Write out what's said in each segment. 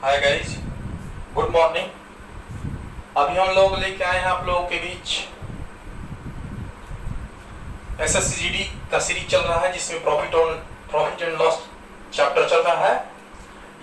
Hi guys, good morning. अभी हम लोग लेके आए हैं आप लोगों के बीच एसएससीजीडी का सीरीज चल रहा है जिसमें प्रॉफिट एंड लॉस चैप्टर चल रहा है।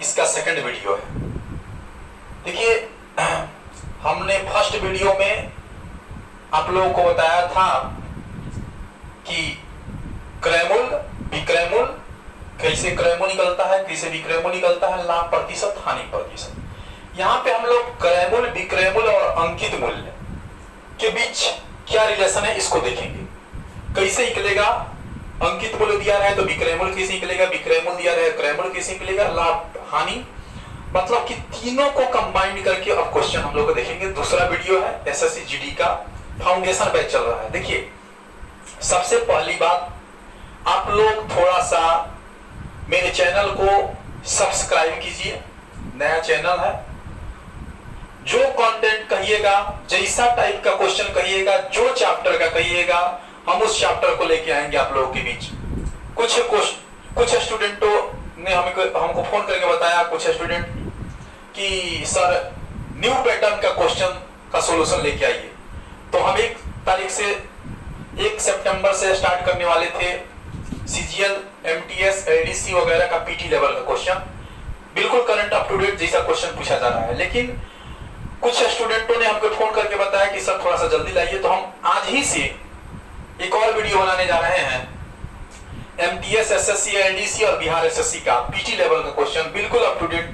इसका सेकंड वीडियो है। देखिए, हमने फर्स्ट वीडियो में आप लोगों को बताया था कि क्रैमूल विक्रैमूल, कैसे क्रैमूल निकलता है, कैसे विक्रैमूल निकलता है, लाभ प्रतिशत हानि प्रतिशत। यहाँ पे हम लोग क्रैमूल विक्रैमूल और अंकित मूल्य के बीच क्या रिलेशन है इसको देखेंगे। कैसे निकलेगा, अंकित मूल्य दिया रहे तो विक्रैमूल कैसे निकलेगा, विक्रैमूल दिया रहे क्रैमूल कैसे निकलेगा, लाभ हानि, मतलब कि तीनों को कंबाइन करके अब क्वेश्चन हम लोग देखेंगे। दूसरा वीडियो है एसएससीजीडी का फाउंडेशन बैच चल रहा है। देखिए, सबसे पहली बात, आप लोग थोड़ा सा मेरे चैनल को सब्सक्राइब कीजिए। नया चैनल है। जो कंटेंट कहिएगा, जैसा टाइप का क्वेश्चन कहिएगा, जो चैप्टर का कहिएगा, हम उस चैप्टर को लेके आएंगे आप लोगों के बीच। कुछ स्टूडेंटों ने हमको फोन करके बताया, कुछ स्टूडेंट, कि सर न्यू पैटर्न का क्वेश्चन का सॉल्यूशन लेके आइए। तो हम 1 सितंबर से स्टार्ट करने वाले थे सीजीएल, एमटीएस, एडीसी वगैरह का पीटी लेवल का क्वेश्चन। बिल्कुल करंट अप टू डेट जैसा क्वेश्चन पूछा जा रहा है। लेकिन कुछ स्टूडेंटों ने हमको फोन करके बताया कि सर थोड़ा सा जल्दी लाइए। तो हम आज ही से एक और वीडियो बनाने जा रहे हैं एमटीएस, एसएससी, एडीसी और बिहार एसएससी का पीटी लेवल का क्वेश्चन, बिल्कुल अप टू डेट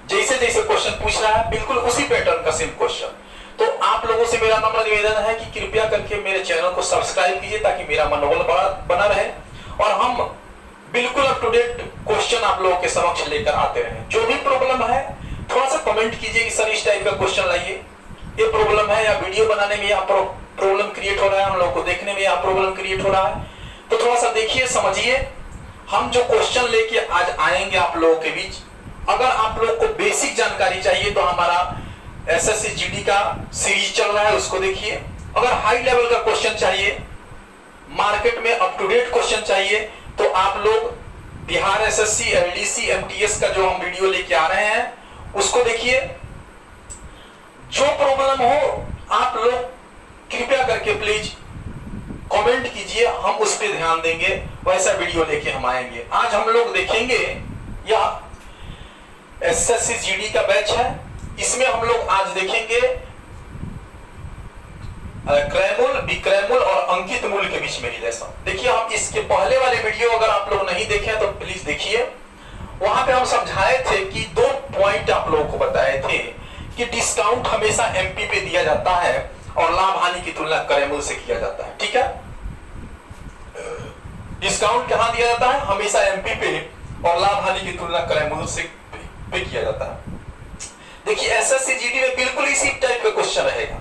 जैसे जैसे क्वेश्चन पूछ रहा है, बिल्कुल उसी पैटर्न का सेम क्वेश्चन। तो आप लोगों से मेरा नम्र निवेदन है कि कृपया करके मेरे चैनल को सब्सक्राइब कीजिए ताकि मेरा मनोबल बना रहे और हम बिल्कुल अप टू डेट क्वेश्चन आप लोगों के समक्ष लेकर आते रहे। जो भी प्रॉब्लम है थोड़ा सा कमेंट कीजिए कि सर इस टाइप का क्वेश्चन लाइए, ये प्रॉब्लम है, या वीडियो बनाने में यहाँ प्रॉब्लम क्रिएट हो रहा है, हम लोग को देखने में यहाँ प्रॉब्लम क्रिएट हो रहा है। तो थोड़ा सा देखिए, समझिए। हम जो क्वेश्चन लेके आज आएंगे आप लोगों के बीच, अगर आप लोग को बेसिक जानकारी चाहिए तो हमारा एसएससीजीडी का सीरीज चल रहा है, उसको देखिए। अगर हाई लेवल का क्वेश्चन चाहिए, मार्केट में अप टू डेट क्वेश्चन चाहिए, तो आप लोग बिहार एसएससी, एलडीसी, एमटीएस का जो हम वीडियो लेके आ रहे हैं उसको देखिए। जो प्रॉब्लम हो आप लोग कृपया करके प्लीज कमेंट कीजिए, हम उस पर ध्यान देंगे, वैसा वीडियो लेके हम आएंगे। आज हम लोग देखेंगे, यह एसएससीजीडी का बैच है, इसमें हम लोग आज देखेंगे क्रैमूल, विक्रैमूल और अंकित मूल्य के बीच में रिलेशन। देखिए, हम इसके पहले वाले वीडियो अगर आप लोग नहीं देखे तो प्लीज देखिए। वहां पे हम समझाए थे कि 2 पॉइंट आप लोगों को बताए थे कि डिस्काउंट हमेशा एमपी पे दिया जाता है और लाभ हानि की तुलना क्रैमूल से किया जाता है। ठीक है, डिस्काउंट कहां दिया जाता है, हमेशा एमपी पे, और लाभ हानि की तुलना क्रैमूल से पे किया जाता है। देखिए, एसएससीजीडी में बिल्कुल इसी टाइप का क्वेश्चन रहेगा,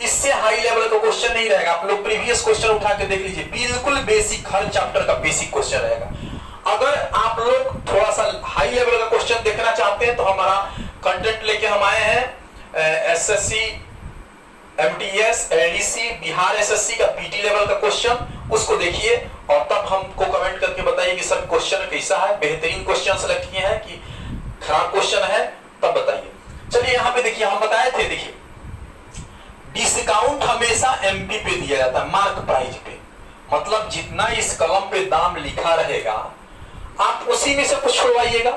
इससे हाई लेवल का क्वेश्चन नहीं रहेगा। आप लोग प्रीवियस क्वेश्चन उठा के देख लीजिए, बिल्कुल बेसिक, हर चैप्टर का बेसिक क्वेश्चन रहेगा। अगर आप लोग थोड़ा सा हाई लेवल का क्वेश्चन देखना चाहते हैं तो हमारा कंटेंट लेके हम आए हैं SSC, MTS, ADC, Bihar SSC का पीटी लेवल का क्वेश्चन, उसको देखिए और तब हमको कमेंट करके बताइए कि सर क्वेश्चन कैसा है, बेहतरीन क्वेश्चन सेलेक्ट किए हैं कि खराब क्वेश्चन है, तब बताइए। चलिए, यहाँ पे देखिए, हम बताए थे, देखिए डिस्काउंट हमेशा एमपी पे दिया जाता है, मार्क प्राइस पे, मतलब जितना इस कलम पे दाम लिखा रहेगा आप उसी में से कुछ छुड़वाइएगा।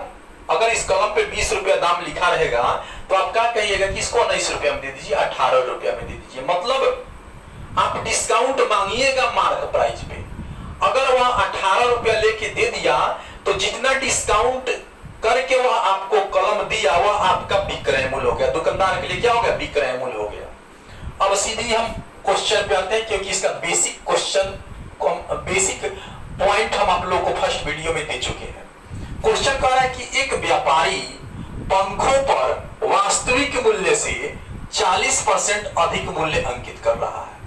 अगर इस कलम पे 20 रुपया दाम लिखा रहेगा तो आप क्या कहिएगा कि इसको 19 रुपया में दे दीजिए, 18 रुपया में दे दीजिए, मतलब आप डिस्काउंट मांगिएगा मार्क प्राइस पे। अगर वह 18 रुपया लेके दे दिया तो जितना डिस्काउंट करके वह आपको कलम दिया वह आपका विक्रय मूल्य हो गया। दुकानदार के लिए क्या हो गया, विक्रय मूल्य हो गया। अब सीधी हम क्वेश्चन पे आते हैं, क्योंकि इसका बेसिक क्वेश्चन, बेसिक पॉइंट हम आप लोगों को फर्स्ट वीडियो में दे चुके हैं। क्वेश्चन कह रहा है कि एक व्यापारी पंखों पर वास्तविक मूल्य से 40% अधिक मूल्य अंकित कर रहा है।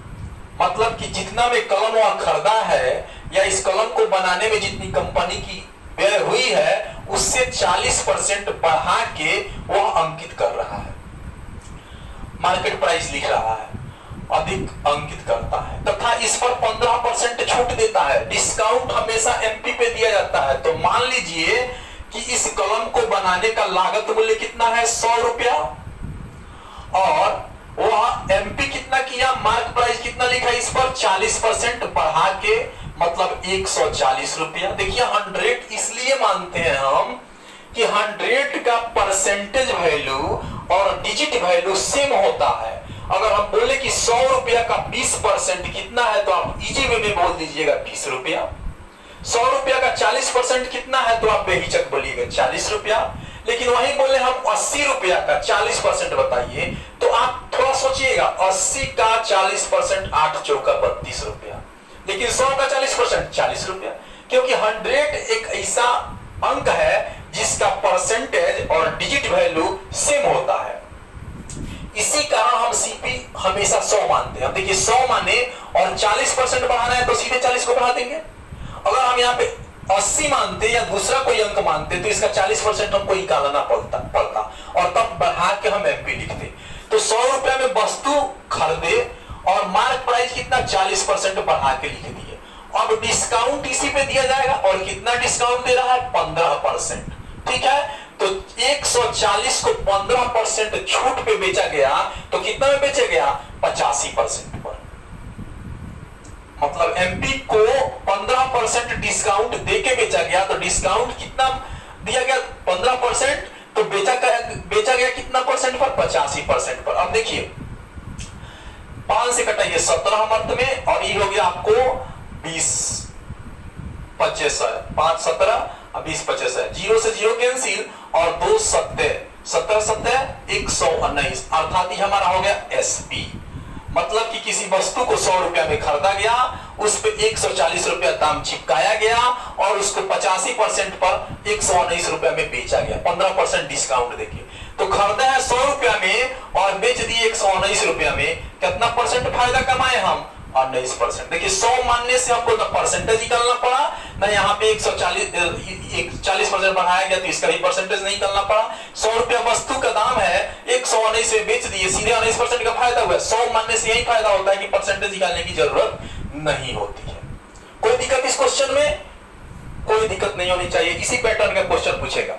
मतलब कि जितना में कलम वह खरीदा है या इस कलम को बनाने में जितनी कंपनी की व्यय हुई है उससे 40% बढ़ा के वह अंकित कर रहा है, मार्केट प्राइस लिख रहा है, अधिक अंकित करता है तथा इस पर 15% छूट देता है। डिस्काउंट हमेशा एमपी पे दिया जाता है। तो मान लीजिए कि कि इस कलम को बनाने का लागत मूल्य कितना है 100 रुपया, और वह एमपी कितना किया, मार्क प्राइस कितना लिखा इस पर 40% बढ़ा के, मतलब 140 रुपया। देखिए 100 इसलिए मानते हैं हम कि 100 का परसेंटेज वैल्यू और डिजिट वैल्यू सेम होता है। अगर हम बोले कि 100 रुपया का 20% कितना है, तो आप इजी वे में बोल दीजिएगा 20 रुपया। 100 रुपया का 40% कितना है, तो आप बेहिचक बोलिएगा 40 रुपया। लेकिन वहीं बोले हम 80 रुपया का 40% बताइए, तो आप थोड़ा सोचिएगा, 80 का 40%, 8 चौका 32 रुपया, लेकिन 100 का 40% 40 रुपया, क्योंकि 100 एक ऐसा अंक है जिसका परसेंटेज और डिजिट वैल्यू सेम होता है। इसी कारण हम सीपी हमेशा 100 मानते हैं। देखिए 100 माने और 40% बढ़ाना है तो सीधे 40 को बढ़ा देंगे। अगर हम यहाँ पे 80 मानते या दूसरा कोई अंक मानते तो इसका 40% हमको निकालना पड़ता और तब बढ़ा के हम एमपी लिखते। तो 100 रुपया में वस्तु खरीदे और मार्क प्राइस कितना 40% बढ़ा के लिख दिए। अब डिस्काउंट इसी पे दिया जाएगा, और कितना डिस्काउंट दे रहा है 15%। ठीक है, तो 140 को 15% छूट पे बेचा गया, तो कितना में बेचा गया 85% पर। मतलब एमपी को 15% डिस्काउंट देके बेचा गया, तो डिस्काउंट कितना दिया गया 15%, तो बेचा गया कितना परसेंट पर 85% पर। अब देखिए 5 से कटाइए 17 मर्द में, और ये हो गया आपको 20 25 है, 5 17 20 25 है, 0 से 0 कैंसिल, और 2 सत्ते 17 सत्ते 119, अर्थात ये हमारा हो गया एसपी। मतलब कि किसी वस्तु को 100 रुपया में खरीदा गया, उस पे 140 रुपया दाम चिपकाया गया, और उसको 85% पर 119 रुपया में बेचा गया 15% डिस्काउंट देके। तो खरीदा है 100 रुपया में और बेच दिए 119 रुपया में, कितना परसेंट फायदा कमाए हम 19%। देखिए 100 मानने से हमको ना परसेंटेज निकालना पड़ा, ना यहाँ पे 40% बढ़ाया गया तो इसका भी परसेंटेज नहीं निकालना पड़ा। 100 रुपया वस्तु का दाम है, 119 में बेच दिए, सीधे 19% का फायदा हुआ। 100 मानने से यही फायदा होता है कि परसेंटेज निकालने की जरूरत नहीं होती है। कोई दिक्कत इस क्वेश्चन में? कोई दिक्कत नहीं होनी चाहिए, इसी पैटर्न का क्वेश्चन पूछेगा।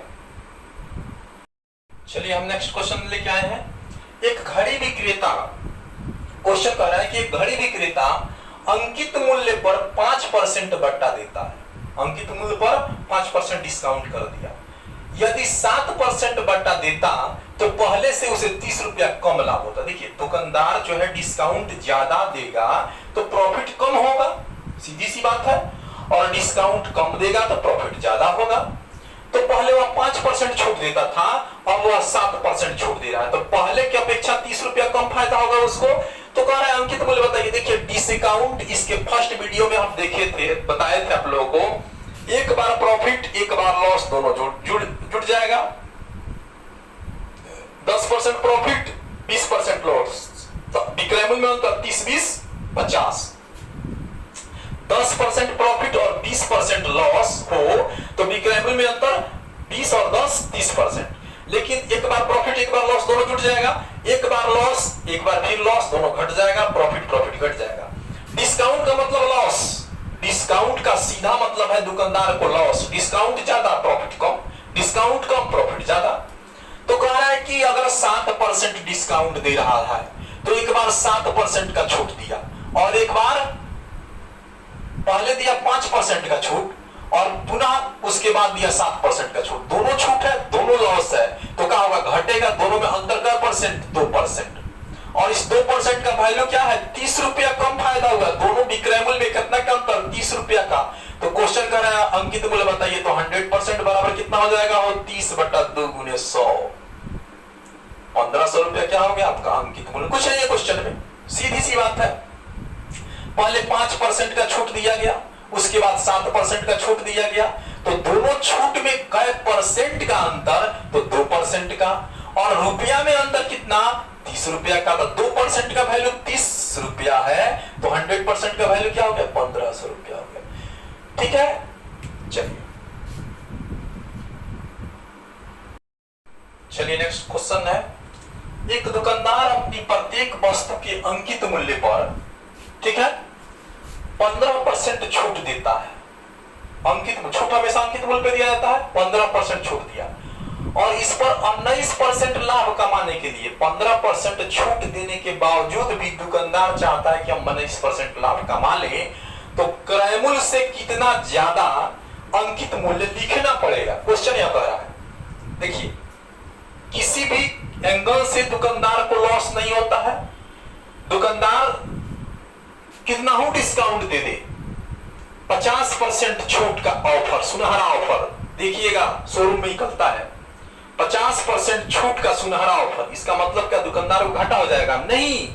चलिए हम नेक्स्ट क्वेश्चन लेके आए हैं। एक घड़ी विक्रेता, क्वेश्चन कह रहा है कि एक घड़ी विक्रेता अंकित मूल्य पर 5% बट्टा देता है। अंकित मूल्य पर 5% डिस्काउंट कर दिया। यदि 7% बट्टा देता तो पहले से उसे 30 रुपया कम लाभ होता। देखिए दुकानदार जो है डिस्काउंट ज्यादा देगा तो प्रॉफिट कम होगा, सीधी सी बात है, और डिस्काउंट कम देगा तो प्रॉफिट ज्यादा होगा। तो पहले वह 5% छूट देता था, अब वह 7% छूट दे रहा है, तो पहले की अपेक्षा 30 रुपया कम फायदा होगा उसको। तो कह रहा है अंकित मूल्य बताइए। देखिए डिस्काउंट इसके फर्स्ट वीडियो में हम देखे थे, बताए थे आप लोगों को, एक बार प्रॉफिट एक बार लॉस दोनों जुड़ जाएगा। 10% प्रॉफिट 20% लॉस, तो विक्रय मूल्य में अंतर 30-20 50। 10% प्रॉफिट और 20% लॉस हो तो विक्रय मूल्य में अंतर 20 और 10 30%। लेकिन एक बार प्रॉफिट एक बार लॉस दोनों जुट जाएगा, एक बार लॉस एक बार फिर लॉस दोनों घट जाएगा, प्रॉफिट घट जाएगा। डिस्काउंट का मतलब लॉस, डिस्काउंट का सीधा मतलब है दुकानदार को लॉस। डिस्काउंट ज्यादा प्रॉफिट कम, डिस्काउंट कम प्रॉफिट ज्यादा। तो कह रहा है कि अगर 7% डिस्काउंट दे रहा है तो एक बार 7% का छूट दिया, और एक बार पहले दिया 5% का छूट और पुनः उसके बाद दिया 7% का छूट। दोनों छूट है, दोनों लॉस है, तो क्या होगा घटेगा। दोनों में अंतर का परसेंट 2%, और इस 2% का वैल्यू क्या है 30 रुपया कम फायदा हुआ। दोनों विक्रय मूल्य में कितना का अंतर 30 रुपया का। तो क्वेश्चन कर रहा है अंकित मूल्य बताइए, तो 100% बराबर कितना हो जाएगा, वो 30/2 × 100, 1500 रुपया क्या हो गया आपका अंकित मूल्य। कुछ नहीं है क्वेश्चन में, सीधी सी बात है। पहले 5% का छूट दिया गया, उसके बाद 7% का छूट दिया गया, तो दोनों छूट में कै परसेंट का अंतर, तो 2% का, और रुपया में अंतर कितना 30 रुपया का। तो 2% का वैल्यू 30 रुपया है, तो 100% का वैल्यू क्या हो गया 1500 रुपया हो गया। ठीक है, चलिए नेक्स्ट क्वेश्चन है। एक दुकानदार अपनी प्रत्येक वस्तु के अंकित मूल्य पर, ठीक है, 15% छूट देता है। अंकित छूट हमेशा अंकित मूल्य पे दिया जाता है, 15% छूट दिया। और इस पर 19% लाभ कमाने के लिए 15% छूट देने के बावजूद भी दुकानदार चाहता है कि हम 19% लाभ कमा ले, तो क्रय मूल्य से कितना ज्यादा अंकित मूल्य लिखना पड़ेगा। क्वेश्चन यह कह रहा है, देखिए किसी भी एंगल से दुकानदार को लॉस नहीं होता है। दुकानदार कितना हो डिस्काउंट दे दे, 50% छूट का ऑफर, सुनहरा ऑफर, देखिएगा शोरूम में निकलता है 50% छूट का सुनहरा ऑफर। इसका मतलब क्या दुकानदार को घाटा हो जाएगा? नहीं,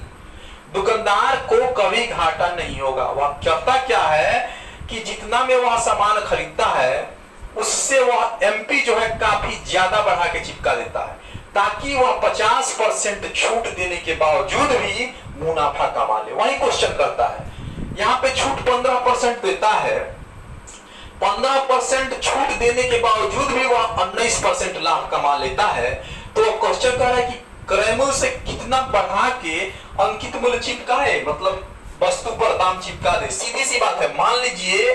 दुकानदार को कभी घाटा नहीं होगा। वह कहता क्या है कि जितना में वह सामान खरीदता है उससे वह एमपी जो है काफी ज्यादा बढ़ा के चिपका देता है, ताकि वह 50% छूट देने के बावजूद भी मुनाफा कमा ले। वही क्वेश्चन करता है, यहाँ पे छूट 15% देता है, 15% छूट देने के बावजूद भी वह 19% लाभ कमा लेता है। तो क्वेश्चन कह रहा है कि क्रय मूल्य से कितना बढ़ा के अंकित मूल्य चिपकाए, मतलब वस्तु पर दाम चिपका दे। सीधी सी बात है, मान लीजिए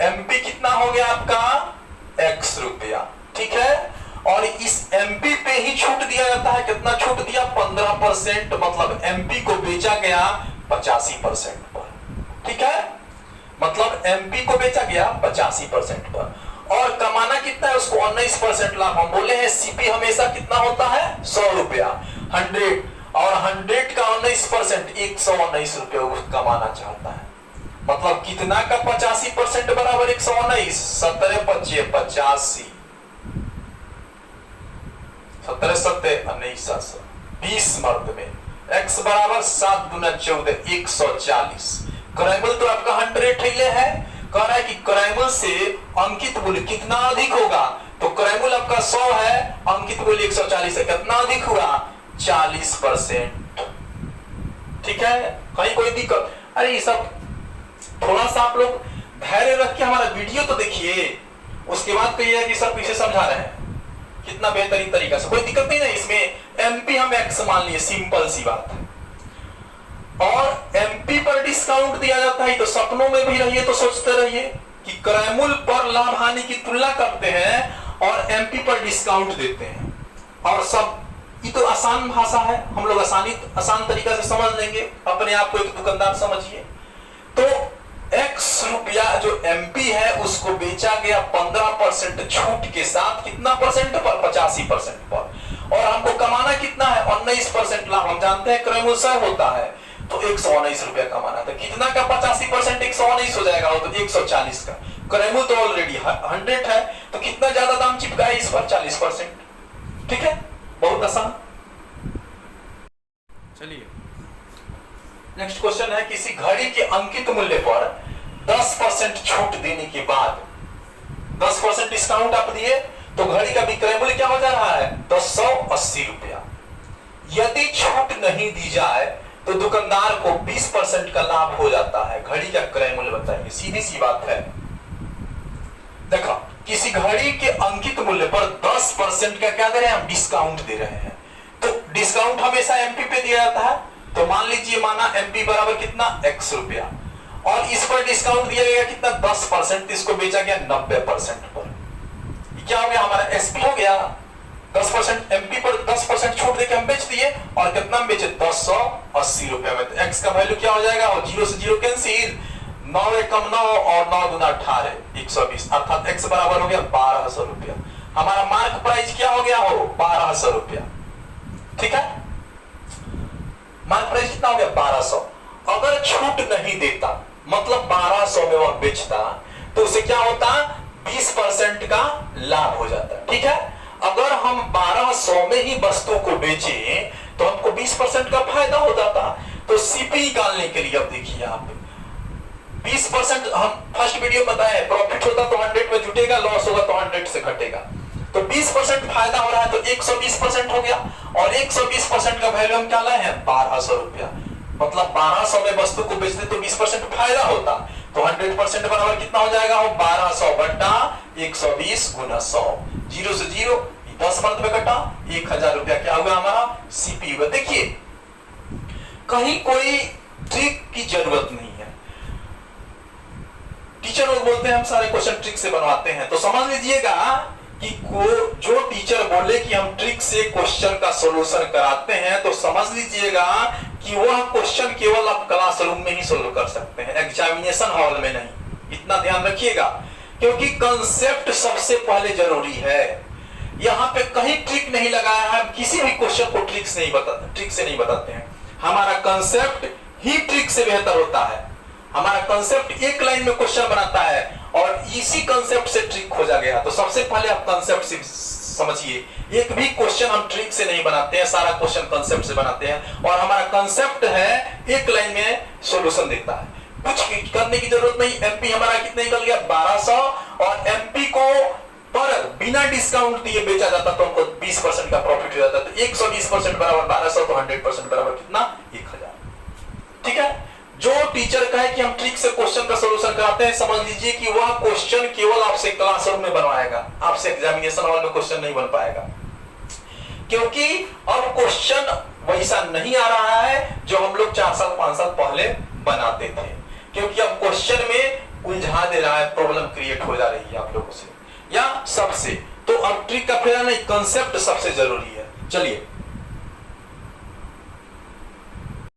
एमपी कितना हो गया आपका x रुपया, ठीक है, और इस एमपी पे ही छूट दिया जाता है। कितना छूट दिया? 15%, मतलब एमपी को बेचा गया 85% पर, ठीक है, मतलब एमपी को बेचा गया 85% पर, और कमाना कितना है उसको? 19% लाभ। हम बोले हैं सीपी हमेशा कितना होता है? 100 रुपया, 100, और 100 का 19% 119 रुपया कमाना चाहता है। मतलब कितना का 85% बराबर 119, 17 25 85, 17 7 19 20 मर्द में x बराबर 7 गुना 14 140। क्रय मूल्य तो आपका 100 है, कह रहा है कि क्रय मूल्य से अंकित मूल्य कितना अधिक होगा? तो क्रय मूल्य आपका 100 है, अंकित मूल्य 140 है, कितना अधिक हुआ? 40%, ठीक है। कहीं कोई दिक्कत? अरे ये सब थोड़ा सा आप लोग धैर्य रख के हमारा वीडियो तो देखिए, उसके बाद कहिए कि सर पीछे समझा रहे हैं कितना बेहतरीन तरीका से। कोई दिक्कत नहीं है इसमें। एमपी हम एक्स मान लिए, सिंपल सी बात है, और एमपी पर डिस्काउंट दिया जाता है, तो सपनों में भी रहिए तो सोचते रहिए कि क्रय मूल्य पर लाभ हानि की तुलना करते हैं और एमपी पर डिस्काउंट देते हैं, और सब ये तो आसान भाषा है, हम लोग आसान तरीका से समझ लेंगे। अपने आप को एक दुकानदार समझिए। तो x रुपया जो एमपी है उसको बेचा गया 15% छूट के साथ, कितना परसेंट पर? 85% पर, और हमको कमाना कितना है? 19% लाभ। हम जानते हैं क्रय मूल्य 100 होता है, तो 119 रुपया कमाना था। कितना का 85% 119 हो जाएगा, वो तो 140 का। क्रय मूल्य तो ऑलरेडी 100 है, तो कितना ज्यादा दाम चिपका है इस पर? 40%, ठीक है, बहुत आसान। चलिए नेक्स्ट क्वेश्चन है, किसी घड़ी के अंकित मूल्य पर 10% छूट देने के बाद 10% डिस्काउंट आप दिए, तो घड़ी का विक्रय मूल्य क्या हो जा रहा है? 1080 रुपया। यदि छूट नहीं दी जाए तो दुकानदार को 20% का लाभ हो जाता है। घड़ी का क्रय मूल्य बताइए, सीधी सी बात है। देखो, किसी घड़ी के अंकित मूल्य पर 10% का क्या दे रहे हैं हम? डिस्काउंट दे रहे हैं। तो डिस्काउंट हमेशा एमपी पे दिया जाता है, तो मान लीजिए माना एमपी बराबर कितना? x रुपया, और इस पर डिस्काउंट दिया गया कितना? 10%, इसको बेचा गया 90% पर। क्या हो गया? हमारा एसपी हो गया 10%, एमपी पर 10% छूट देके हम बेच दिए, और कितना में बेचे? 1080 रुपया में। तो x का वैल्यू क्या हो जाएगा? 0 से 0 कैंसिल, 9 एकम 9 और 9 गुना 18 120, अर्थात x बराबर हो गया 1200 रुपया। हमारा मार्क प्राइस क्या हो गया? हो 1200 रुपया, ठीक है। मार्क प्राइस कितना हो गया? 1200। अगर छूट नहीं देता, मतलब 1200 में वह बेचता, तो उसे क्या होता? 20% का लाभ हो जाता, ठीक है। अगर हम 1200 में ही वस्तु को बेचे तो हमको 20% का फायदा हो जाता। तो सीपी निकालने के लिए अब देखिए आप 20%, हम फर्स्ट वीडियो बताए, प्रॉफिट होता तो 100 में जुटेगा, लॉस होगा तो 100 से घटेगा। तो 20% फायदा हो रहा है, तो 120% हो गया, और 120% का वैल्यू हम क्या लाए हैं? 1200 रुपया। मतलब 1200 में वस्तु को बेचते तो 20% फायदा होता, तो 100% बराबर कितना हो जाएगा? हो 1200 बटा 120 गुना 100, 0 से 0 10 मर्द में कटा, 1000 रुपया क्या हुआ हमारा? सीपी हुआ। देखिए कहीं कोई ट्रिक की जरूरत नहीं है। टीचर लोग बोलते हैं हम सारे क्वेश्चन ट्रिक से बनवाते हैं, तो समझ लीजिएगा कि जो टीचर बोले कि हम ट्रिक से क्वेश्चन का सॉल्यूशन कराते हैं, तो समझ लीजिएगा कि वह क्वेश्चन केवल आप क्लासरूम में ही सोल्व कर सकते हैं, एग्जामिनेशन हॉल में नहीं। इतना ध्यान रखिएगा, क्योंकि कंसेप्ट सबसे पहले जरूरी है। यहाँ पे कहीं ट्रिक नहीं लगाया है, हम किसी भी क्वेश्चन को ट्रिक से नहीं बताते हैं। हमारा कंसेप्ट ही ट्रिक से बेहतर होता है। हमारा कंसेप्ट एक लाइन में क्वेश्चन बनाता है और इसी कंसेप्ट से ट्रिक खोजा गया। तो सबसे पहले आप कंसेप्ट से समझिए, एक भी क्वेश्चन हम ट्रिक से नहीं बनाते हैं, सारा क्वेश्चन कंसेप्ट से बनाते हैं। और हमारा कंसेप्ट है एक लाइन में सॉल्यूशन देता है, कुछ करने की जरूरत नहीं। एमपी हमारा कितने निकल गया 1200, और एमपी को पर बिना डिस्काउंट दिए बेचा जाता तो हमको 20% का प्रॉफिट हो जाता। तो 120% बराबर 1200, तो 100% बराबर कितना 1000। ठीक है, जो टीचर कहे कि हम ट्रिक से क्वेश्चन का सॉल्यूशन कराते हैं, समझ लीजिए कि वह क्वेश्चन केवल आपसे क्लासरूम में बनवाएगा, आपसे एग्जामिनेशन हॉल में क्वेश्चन नहीं बन पाएगा। क्योंकि अब क्वेश्चन वैसा नहीं आ रहा है जो हम लोग 4 साल 5 साल पहले बनाते थे, क्योंकि अब क्वेश्चन में उलझा दे रहा है, प्रॉब्लम क्रिएट हो जा रही है आप लोगों से या सबसे। तो अब ट्रिक का फेरा नहीं, कंसेप्ट सबसे जरूरी है। चलिए